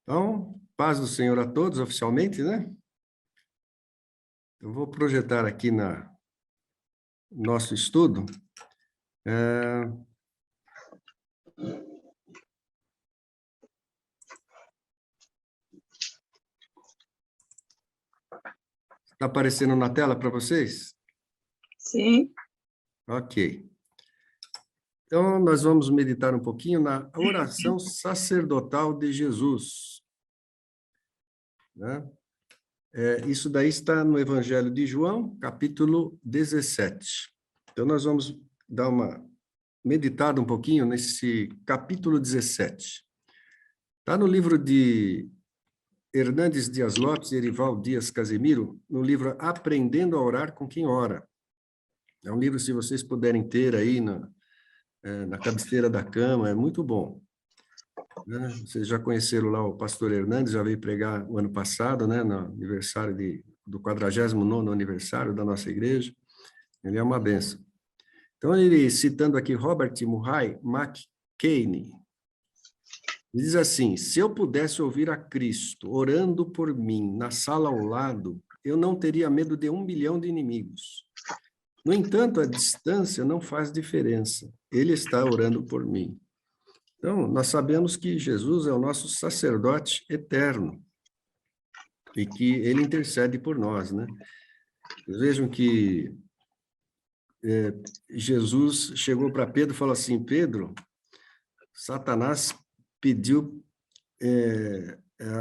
Então, paz do Senhor a todos, oficialmente, né? Eu vou projetar aqui no nosso estudo. Está aparecendo na tela para vocês? Sim. Ok. Então, nós vamos meditar um pouquinho na oração sacerdotal de Jesus, né? Isso daí está no Evangelho de João, capítulo 17. Então, nós vamos dar uma meditada um pouquinho nesse capítulo 17. Está no livro de Hernandes Dias Lopes e Erival Dias Casemiro, no livro Aprendendo a Orar com Quem Ora. É um livro, se vocês puderem ter aí na cabeceira da cama, é muito bom. Né? Vocês já conheceram lá o pastor Hernandes, já veio pregar o ano passado, né, no aniversário do 49º aniversário da nossa igreja. Ele é uma benção. Então, ele, citando aqui Robert Murray McCain, diz assim: se eu pudesse ouvir a Cristo orando por mim na sala ao lado, eu não teria medo de 1 milhão de inimigos. No entanto, a distância não faz diferença. Ele está orando por mim. Então, nós sabemos que Jesus é o nosso sacerdote eterno e que ele intercede por nós, né? Vejam que Jesus chegou para Pedro e falou assim: Pedro, Satanás pediu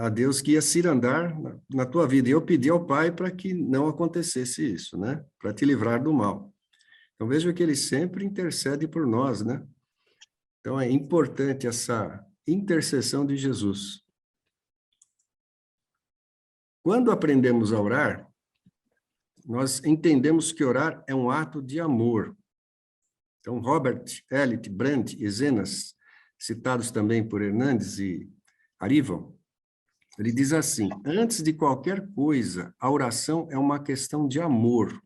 a Deus que ia cirandar na tua vida. E eu pedi ao Pai para que não acontecesse isso, né? Para te livrar do mal. Então, veja que ele sempre intercede por nós, né? Então, é importante essa intercessão de Jesus. Quando aprendemos a orar, nós entendemos que orar é um ato de amor. Então, Robert Elliott, Brandt e Zenas, citados também por Hernandes e Arival, ele diz assim: antes de qualquer coisa, a oração é uma questão de amor.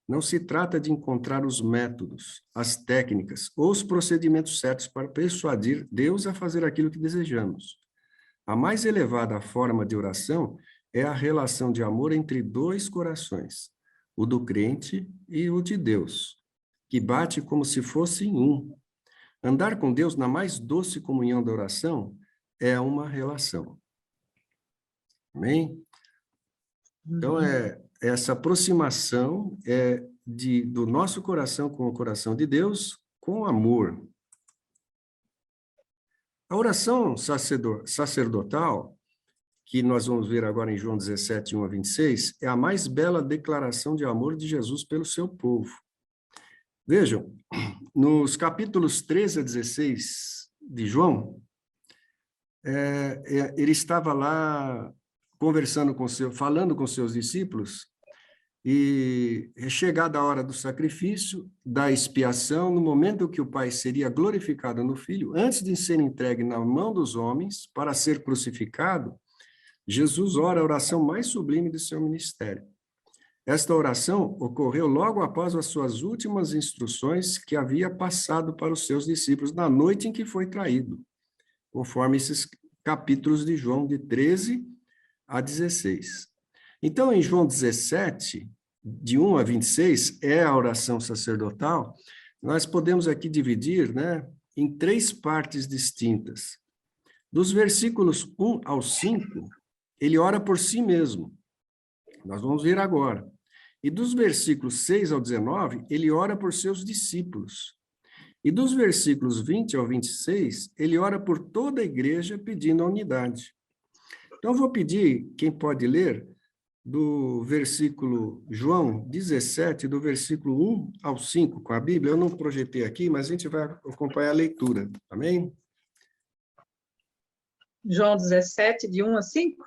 Não se trata de encontrar os métodos, as técnicas ou os procedimentos certos para persuadir Deus a fazer aquilo que desejamos. A mais elevada forma de oração é a relação de amor entre dois corações, o do crente e o de Deus, que bate como se fossem um. Andar com Deus na mais doce comunhão da oração é uma relação. Amém? Então, essa aproximação do nosso coração com o coração de Deus, com amor. A oração sacerdotal, que nós vamos ver agora em João 17, 1 a 26, é a mais bela declaração de amor de Jesus pelo seu povo. Vejam, nos capítulos 13 a 16 de João, ele estava lá falando com seus discípulos, e é chegada a hora do sacrifício, da expiação, no momento que o Pai seria glorificado no Filho, antes de ser entregue na mão dos homens para ser crucificado, Jesus ora a oração mais sublime de seu ministério. Esta oração ocorreu logo após as suas últimas instruções que havia passado para os seus discípulos na noite em que foi traído, conforme esses capítulos de João, de 13 a 16. Então, em João 17, de 1 a 26, é a oração sacerdotal. Nós podemos aqui dividir, né, em 3 partes distintas. Dos versículos 1 ao 5, ele ora por si mesmo. Nós vamos ver agora. E dos versículos 6 ao 19, ele ora por seus discípulos. E dos versículos 20 ao 26, ele ora por toda a igreja pedindo a unidade. Então, eu vou pedir, quem pode ler, do versículo João 17, do versículo 1 ao 5, com a Bíblia. Eu não projetei aqui, mas a gente vai acompanhar a leitura. Amém? João 17, de 1 a 5?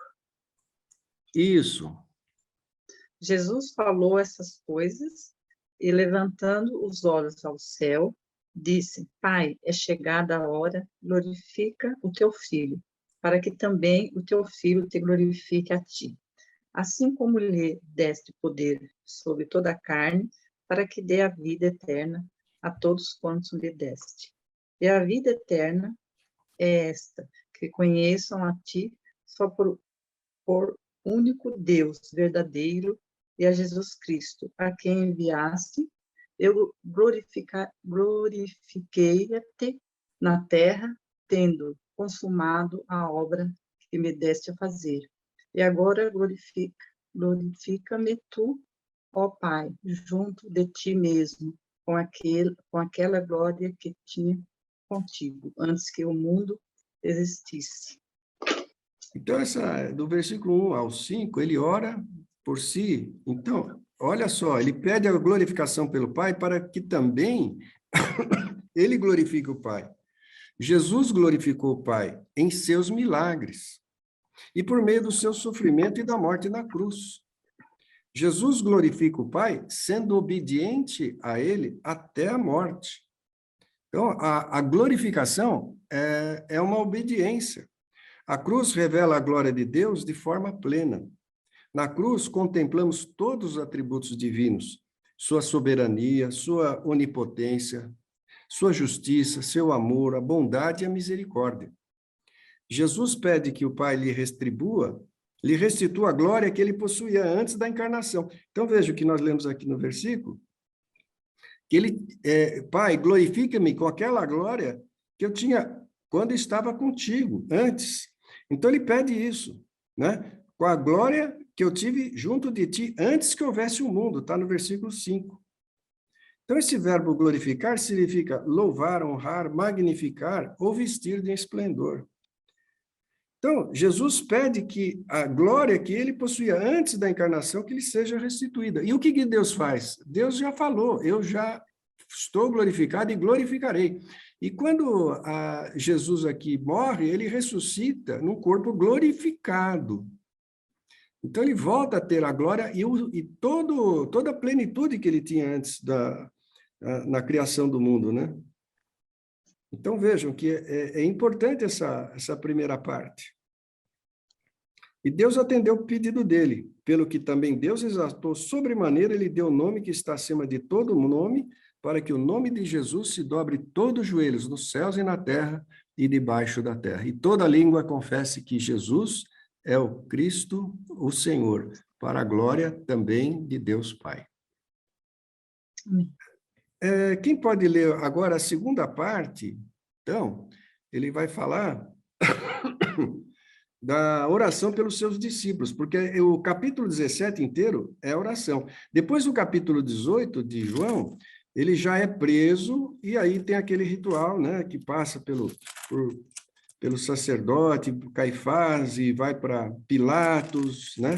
Isso. Jesus falou essas coisas e, levantando os olhos ao céu, disse: Pai, é chegada a hora, glorifica o teu filho, para que também o teu filho te glorifique a ti. Assim como lhe deste poder sobre toda a carne, para que dê a vida eterna a todos quantos lhe deste. E a vida eterna é esta, que conheçam a ti, só por único Deus verdadeiro e a Jesus Cristo, a quem enviaste, eu glorifiquei-te na terra, tendo consumado a obra que me deste a fazer. E agora glorifica-me tu, ó Pai, junto de ti mesmo, com aquela glória que tinha contigo, antes que o mundo existisse. Então, do versículo 1 ao 5, ele ora por si. Então, olha só, ele pede a glorificação pelo Pai para que também ele glorifique o Pai. Jesus glorificou o Pai em seus milagres e por meio do seu sofrimento e da morte na cruz. Jesus glorifica o Pai sendo obediente a ele até a morte. Então, a glorificação é uma obediência. A cruz revela a glória de Deus de forma plena. Na cruz, contemplamos todos os atributos divinos, sua soberania, sua onipotência, sua justiça, seu amor, a bondade e a misericórdia. Jesus pede que o Pai lhe restitua a glória que ele possuía antes da encarnação. Então, veja o que nós lemos aqui no versículo, que Pai, glorifica-me com aquela glória que eu tinha quando estava contigo, antes. Então, ele pede isso, né? Com a glória que eu tive junto de ti antes que houvesse o mundo, está no versículo 5. Então, esse verbo glorificar significa louvar, honrar, magnificar ou vestir de esplendor. Então, Jesus pede que a glória que ele possuía antes da encarnação, que lhe seja restituída. E o que Deus faz? Deus já falou, eu já estou glorificado e glorificarei. E quando Jesus aqui morre, ele ressuscita num corpo glorificado. Então, ele volta a ter a glória e toda a plenitude que ele tinha antes na criação do mundo, né? Então, vejam que é importante essa primeira parte. E Deus atendeu o pedido dele, pelo que também Deus exaltou sobremaneira, ele deu o nome que está acima de todo nome, para que o nome de Jesus se dobre todos os joelhos, nos céus e na terra e debaixo da terra. E toda língua confesse que Jesus é o Cristo, o Senhor, para a glória também de Deus Pai. Amém. Quem pode ler agora a segunda parte? Então, ele vai falar da oração pelos seus discípulos, porque o capítulo 17 inteiro é oração. Depois do capítulo 18 de João, ele já é preso, e aí tem aquele ritual, né, que passa pelo sacerdote, Caifás, e vai para Pilatos, né,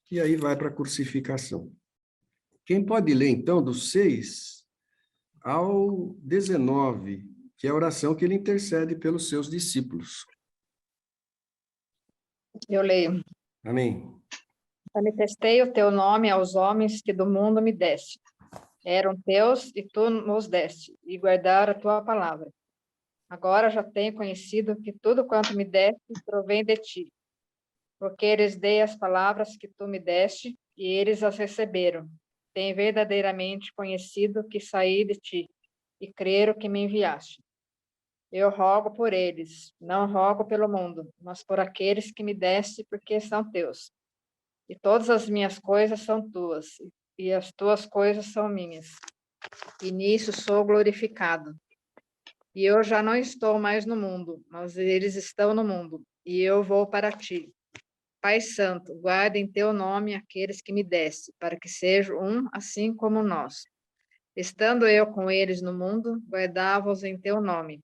e aí vai para a crucificação. Quem pode ler, então, do 6 ao 19, que é a oração que ele intercede pelos seus discípulos. Eu leio. Amém. Manifestei o teu nome aos homens que do mundo me deste. Eram teus e tu nos deste, e guardaram a tua palavra. Agora já tenho conhecido que tudo quanto me deste provém de ti, porque lhes dei as palavras que tu me deste, e eles as receberam. Tenho verdadeiramente conhecido que saí de ti, e creram que me enviaste. Eu rogo por eles, não rogo pelo mundo, mas por aqueles que me deste, porque são teus. E todas as minhas coisas são tuas, e as tuas coisas são minhas. E nisso sou glorificado. E eu já não estou mais no mundo, mas eles estão no mundo, e eu vou para ti. Pai Santo, guarda em teu nome aqueles que me deste, para que sejam um assim como nós. Estando eu com eles no mundo, guardava-os em teu nome.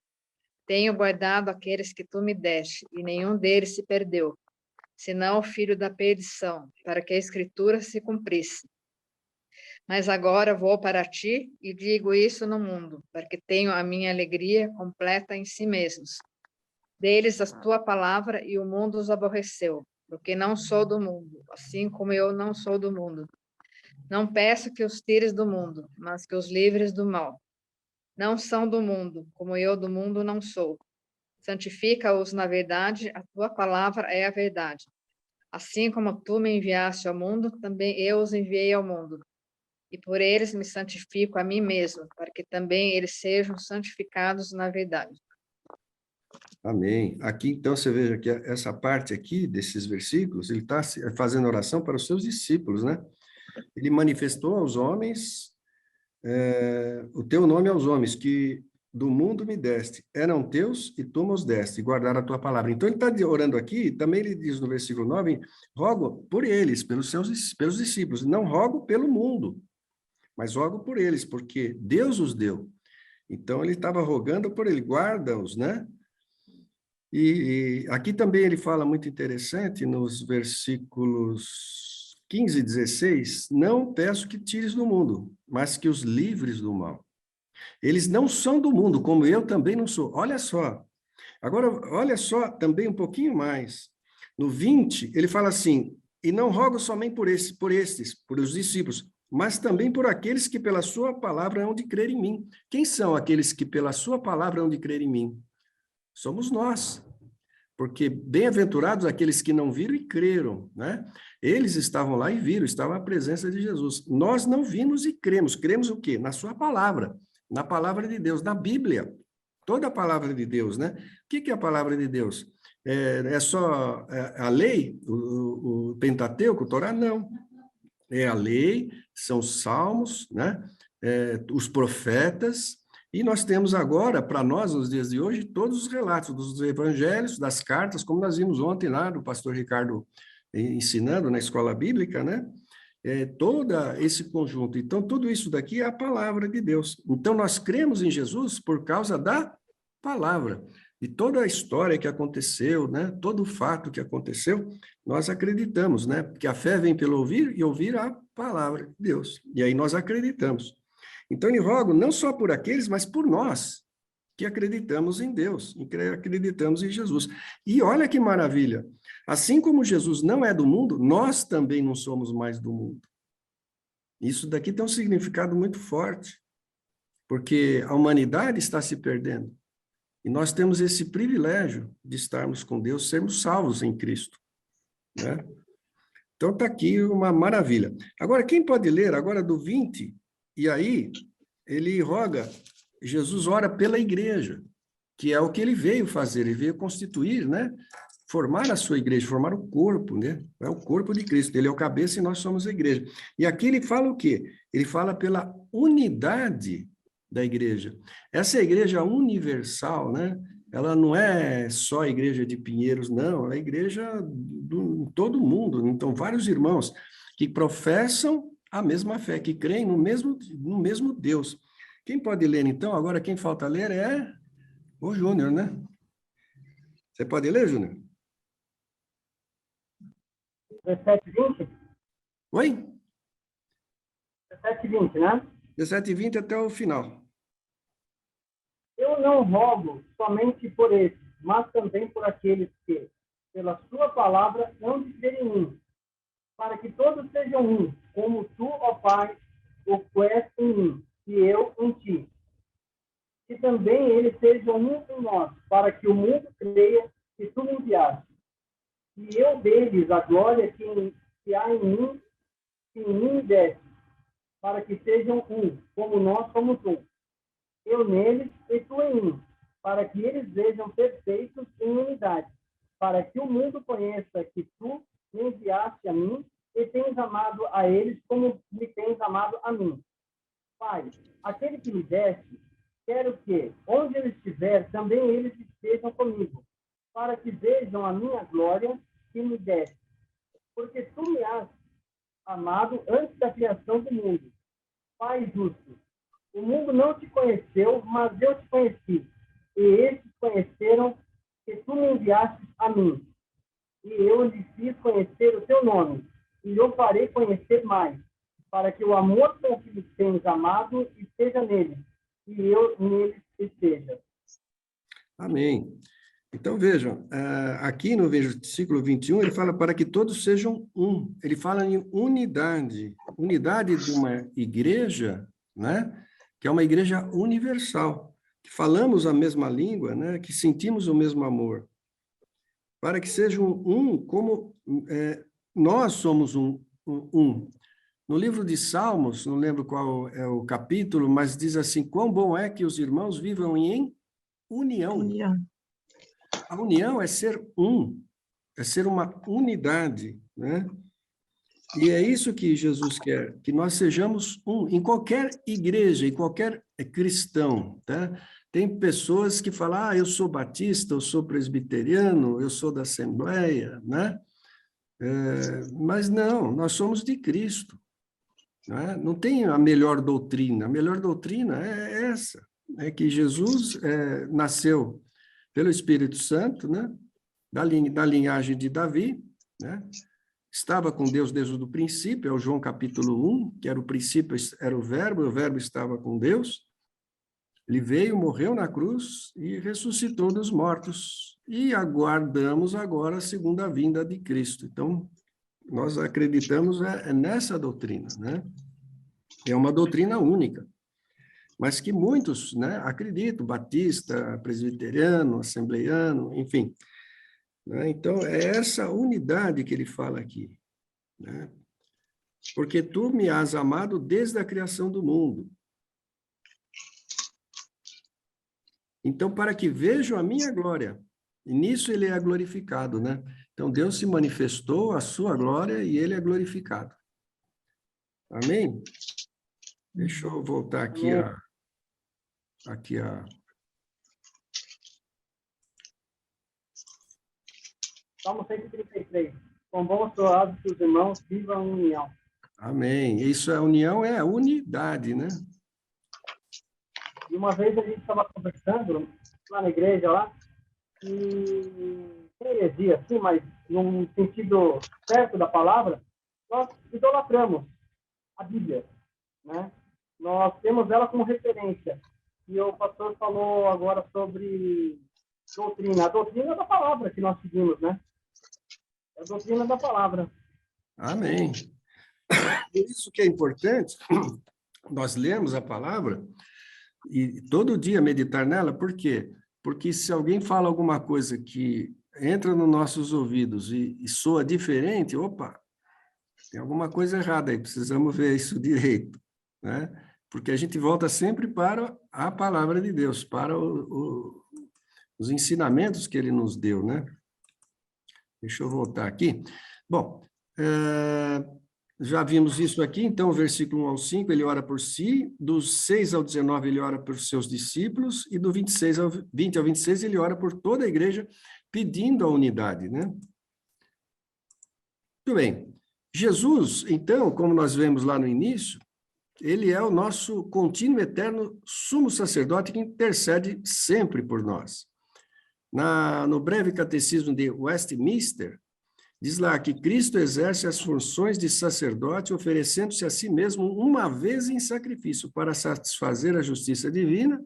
Tenho guardado aqueles que tu me deste, e nenhum deles se perdeu, senão o filho da perdição, para que a Escritura se cumprisse. Mas agora vou para ti e digo isso no mundo, para que tenham a minha alegria completa em si mesmos. Deles a tua palavra e o mundo os aborreceu, porque não sou do mundo, assim como eu não sou do mundo. Não peço que os tires do mundo, mas que os livres do mal. Não são do mundo, como eu do mundo não sou. Santifica-os na verdade, a tua palavra é a verdade. Assim como tu me enviaste ao mundo, também eu os enviei ao mundo. E por eles me santifico a mim mesmo, para que também eles sejam santificados na verdade. Amém. Aqui, então, você veja que essa parte aqui, desses versículos, ele está fazendo oração para os seus discípulos, né? Ele manifestou aos homens, o teu nome aos homens, que do mundo me deste, eram teus e tu nos deste, e guardaram a tua palavra. Então, ele está orando aqui, também ele diz no versículo 9, rogo por eles, pelos discípulos, não rogo pelo mundo, mas rogo por eles, porque Deus os deu. Então, ele estava rogando por ele, guarda-os, né? E aqui também ele fala muito interessante, nos versículos 15 e 16, não peço que tires do mundo, mas que os livres do mal. Eles não são do mundo, como eu também não sou. Olha só. Agora, olha só também um pouquinho mais. No 20, ele fala assim, e não rogo somente por os discípulos, mas também por aqueles que pela sua palavra hão de crer em mim. Quem são aqueles que pela sua palavra hão de crer em mim? Somos nós. Porque bem-aventurados aqueles que não viram e creram, né? Eles estavam lá e viram, estavam à presença de Jesus. Nós não vimos e cremos. Cremos o quê? Na sua palavra, na palavra de Deus, na Bíblia. Toda a palavra de Deus, né? O que é a palavra de Deus? É só a lei, o Pentateuco, o Torá? Não. É a lei, são os salmos, né? Os profetas. E nós temos agora, para nós, nos dias de hoje, todos os relatos dos evangelhos, das cartas, como nós vimos ontem lá do pastor Ricardo ensinando na escola bíblica, né? Todo esse conjunto. Então, tudo isso daqui é a palavra de Deus. Então, nós cremos em Jesus por causa da palavra. E toda a história que aconteceu, né? Todo o fato que aconteceu, nós acreditamos, né? Porque a fé vem pelo ouvir e ouvir a palavra de Deus. E aí nós acreditamos. Então, eu rogo não só por aqueles, mas por nós, que acreditamos em Deus, acreditamos em Jesus. E olha que maravilha, assim como Jesus não é do mundo, nós também não somos mais do mundo. Isso daqui tem um significado muito forte, porque a humanidade está se perdendo, e nós temos esse privilégio de estarmos com Deus, sermos salvos em Cristo, né? Então, está aqui uma maravilha. Agora, quem pode ler agora do 20... E aí, ele roga, Jesus ora pela igreja, que é o que ele veio fazer, ele veio constituir, né? Formar a sua igreja, formar o corpo, né? É o corpo de Cristo, ele é o cabeça e nós somos a igreja. E aqui ele fala o quê? Ele fala pela unidade da igreja. Essa igreja universal, né? Ela não é só a igreja de Pinheiros, não, ela é a igreja de todo mundo. Então, vários irmãos que professam a mesma fé, que creem no mesmo Deus. Quem pode ler, então? Agora, quem falta ler é o Júnior, né? Você pode ler, Júnior? 17:20? Oi? 17:20, né? 17:20 até o final. Eu não rogo somente por esses, mas também por aqueles que, pela sua palavra, hão de crer em mim, para que todos sejam um, como tu, ó Pai, o és em mim, e eu em ti. Que também eles sejam um em nós, para que o mundo creia que tu me enviaste. E eu deles a glória que há em mim, que em mim me deste, para que sejam um, como nós somos um. Eu neles e tu em mim, para que eles sejam perfeitos em unidade, para que o mundo conheça que tu me enviaste a mim e tens amado a eles como me tens amado a mim. Pai, aquele que me deste, quero que, onde ele estiver, também eles estejam comigo, para que vejam a minha glória que me deste. Porque tu me has amado antes da criação do mundo. Pai justo, o mundo não te conheceu, mas eu te conheci, e estes conheceram que tu me enviaste a mim. E eu lhe fiz conhecer o teu nome, e eu farei conhecer mais, para que o amor com que me tens amado esteja nele, e eu nele esteja. Amém. Então, vejam, aqui no versículo 21, ele fala para que todos sejam um. Ele fala em unidade. Unidade de uma igreja, né? Que é uma igreja universal, que falamos a mesma língua, né? Que sentimos o mesmo amor. Para que sejam um como nós somos um. No livro de Salmos, não lembro qual é o capítulo, mas diz assim, quão bom é que os irmãos vivam em união. A união é ser um, é ser uma unidade, né? E é isso que Jesus quer, que nós sejamos um, em qualquer igreja, em qualquer cristão, tá? Tem pessoas que falam, eu sou batista, eu sou presbiteriano, eu sou da Assembleia, né? Mas não, nós somos de Cristo, né? Não tem a melhor doutrina é essa, é que Jesus nasceu pelo Espírito Santo, né? Da linhagem de Davi, né? Estava com Deus desde o princípio, é o João capítulo 1, que era o princípio, era o Verbo estava com Deus. Ele veio, morreu na cruz e ressuscitou dos mortos. E aguardamos agora a segunda vinda de Cristo. Então, nós acreditamos nessa doutrina, né? É uma doutrina única, mas que muitos, né, acreditam, batista, presbiteriano, assembleiano, enfim. Né? Então, é essa unidade que ele fala aqui, né? Porque tu me has amado desde a criação do mundo. Então, para que vejam a minha glória, e nisso ele é glorificado, né? Então, Deus se manifestou a sua glória e ele é glorificado. Amém? Deixa eu voltar aqui Salmo 133. Com bons proados que os irmãos vivam em união. Amém. Isso é união, é a unidade, né? E uma vez a gente estava conversando lá na igreja, lá, e tem heresia, assim, mas num sentido certo da palavra, nós idolatramos a Bíblia, né? Nós temos ela como referência. E o pastor falou agora sobre doutrina. A doutrina é da palavra que nós seguimos, né? É a doutrina da palavra. Amém. Por isso que é importante, nós lemos a palavra e todo dia meditar nela, por quê? Porque se alguém fala alguma coisa que entra nos nossos ouvidos e soa diferente, opa, tem alguma coisa errada aí, precisamos ver isso direito, né? Porque a gente volta sempre para a palavra de Deus, para os ensinamentos que ele nos deu, né? Deixa eu voltar aqui. Bom, já vimos isso aqui, então, versículo 1 ao 5, ele ora por si, dos 6 ao 19, ele ora por seus discípulos, e do 20 ao 26, ele ora por toda a igreja, pedindo a unidade, né? Muito bem. Jesus, então, como nós vemos lá no início, ele é o nosso contínuo eterno sumo sacerdote que intercede sempre por nós. No breve catecismo de Westminster, diz lá que Cristo exerce as funções de sacerdote, oferecendo-se a si mesmo uma vez em sacrifício para satisfazer a justiça divina,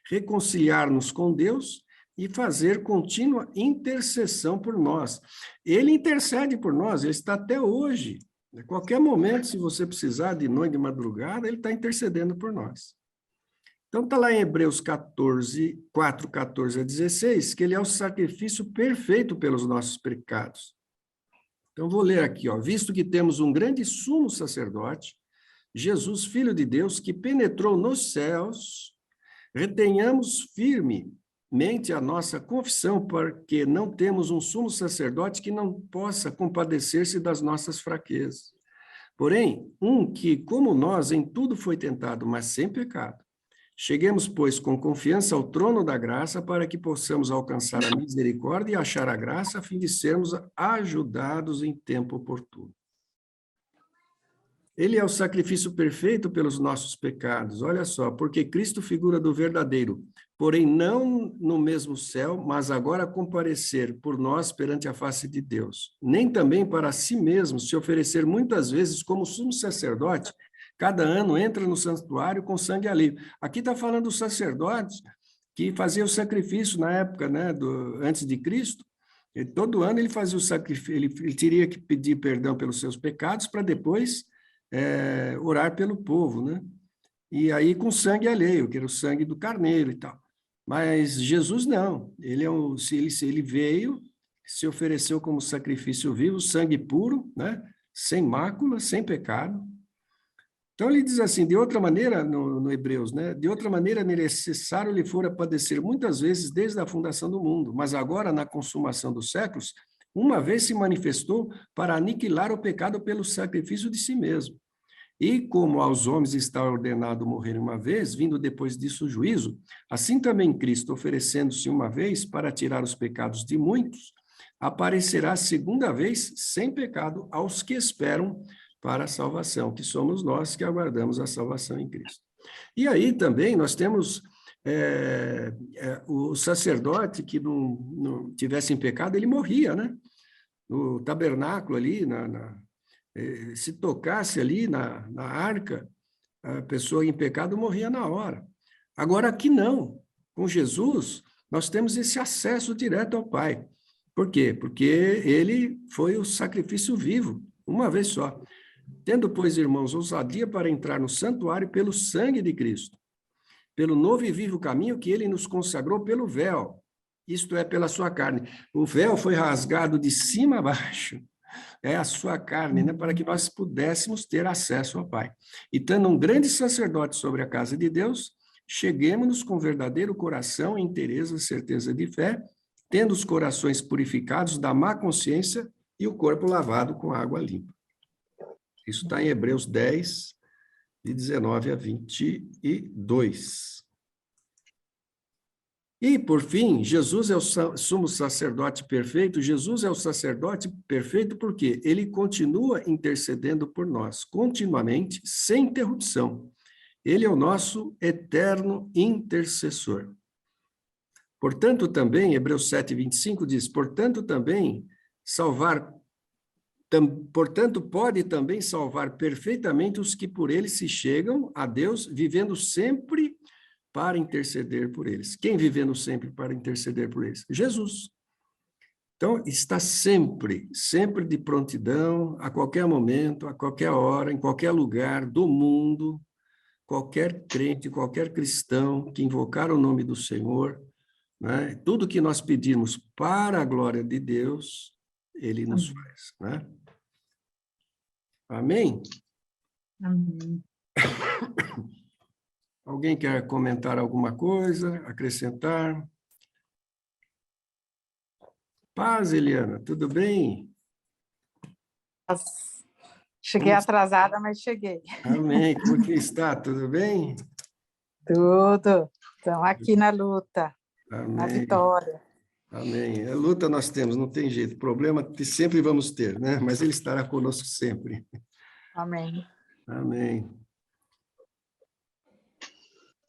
reconciliar-nos com Deus e fazer contínua intercessão por nós. Ele intercede por nós, ele está até hoje. A qualquer momento, se você precisar, de noite, de madrugada, ele está intercedendo por nós. Então, está lá em Hebreus 4, 14 a 16, que ele é o sacrifício perfeito pelos nossos pecados. Então, vou ler aqui, ó. Visto que temos um grande sumo sacerdote, Jesus, Filho de Deus, que penetrou nos céus, retenhamos firmemente a nossa confissão, porque não temos um sumo sacerdote que não possa compadecer-se das nossas fraquezas. Porém, um que, como nós, em tudo foi tentado, mas sem pecado. Cheguemos, pois, com confiança ao trono da graça, para que possamos alcançar a misericórdia e achar a graça, a fim de sermos ajudados em tempo oportuno. Ele é o sacrifício perfeito pelos nossos pecados, olha só, porque Cristo figura do verdadeiro, porém não no mesmo céu, mas agora comparecer por nós perante a face de Deus. Nem também para si mesmo se oferecer muitas vezes como sumo sacerdote, cada ano entra no santuário com sangue alheio. Aqui está falando dos sacerdotes que faziam o sacrifício na época, né, antes de Cristo. E todo ano ele fazia o sacrifício, ele teria que pedir perdão pelos seus pecados para depois orar pelo povo, né? E aí com sangue alheio, que era o sangue do carneiro e tal. Mas Jesus não, ele veio, se ofereceu como sacrifício vivo, sangue puro, né? Sem mácula, sem pecado. Então, ele diz assim, de outra maneira, no Hebreus, né? De outra maneira, necessário lhe fora padecer muitas vezes desde a fundação do mundo, mas agora, na consumação dos séculos, uma vez se manifestou para aniquilar o pecado pelo sacrifício de si mesmo. E como aos homens está ordenado morrer uma vez, vindo depois disso o juízo, assim também Cristo, oferecendo-se uma vez para tirar os pecados de muitos, aparecerá segunda vez sem pecado aos que esperam para a salvação, que somos nós que aguardamos a salvação em Cristo. E aí também nós temos o sacerdote que não tivesse em pecado, ele morria, né? No tabernáculo ali, se tocasse ali na arca, a pessoa em pecado morria na hora. Agora aqui não. Com Jesus, nós temos esse acesso direto ao Pai. Por quê? Porque ele foi o sacrifício vivo, uma vez só. Tendo, pois, irmãos, ousadia para entrar no santuário pelo sangue de Cristo, pelo novo e vivo caminho que ele nos consagrou pelo véu, isto é, pela sua carne. O véu foi rasgado de cima a baixo, é a sua carne, né, para que nós pudéssemos ter acesso ao Pai. E tendo um grande sacerdote sobre a casa de Deus, cheguemos-nos com verdadeiro coração, interesse, certeza de fé, tendo os corações purificados da má consciência e o corpo lavado com água limpa. Isso está em Hebreus 10, de 19 a 22. E, por fim, Jesus é o sumo sacerdote perfeito. Jesus é o sacerdote perfeito porque ele continua intercedendo por nós, continuamente, sem interrupção. Ele é o nosso eterno intercessor. Portanto, também, Hebreus 7, 25 diz, portanto, pode também salvar perfeitamente os que por ele se chegam a Deus, vivendo sempre para interceder por eles. Quem vivendo sempre para interceder por eles? Jesus. Então, está sempre de prontidão, a qualquer momento, a qualquer hora, em qualquer lugar do mundo, qualquer crente, qualquer cristão que invocar o nome do Senhor, né? Tudo que nós pedimos para a glória de Deus, ele nos faz, né? Amém? Amém. Alguém quer comentar alguma coisa, acrescentar? Paz, Eliana, tudo bem? Cheguei atrasada, mas cheguei. Amém. Como que está? Tudo bem? Tudo. Estamos aqui na luta, na Amém. vitória. Amém. A luta nós temos, não tem jeito. Problema sempre vamos ter, né? Mas ele estará conosco sempre. Amém. Amém.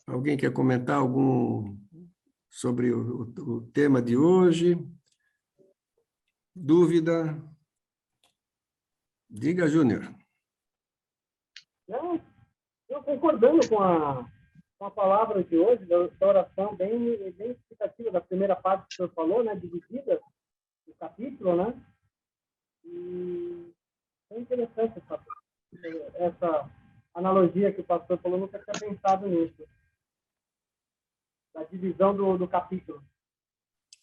Alguém quer comentar algum sobre o tema de hoje? Dúvida? Diga, Júnior. Eu concordando com a palavra de hoje, da oração bem explicativa da primeira parte que o senhor falou, né, dividida, o capítulo, né? E é interessante essa analogia que o pastor falou, nunca tinha pensado nisso. Da divisão do capítulo.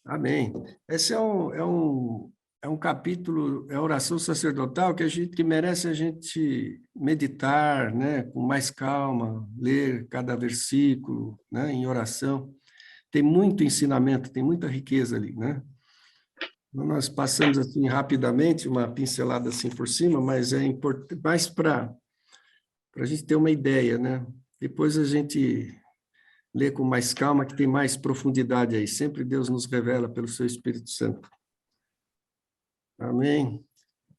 Amém. Esse é um capítulo, é a oração sacerdotal que merece a gente meditar, né, com mais calma, ler cada versículo, né, em oração. Tem muito ensinamento, tem muita riqueza ali, né? Nós passamos assim rapidamente, uma pincelada assim por cima, mas é importante mais para a gente ter uma ideia, né? Depois a gente lê com mais calma, que tem mais profundidade aí. Sempre Deus nos revela pelo seu Espírito Santo. Amém.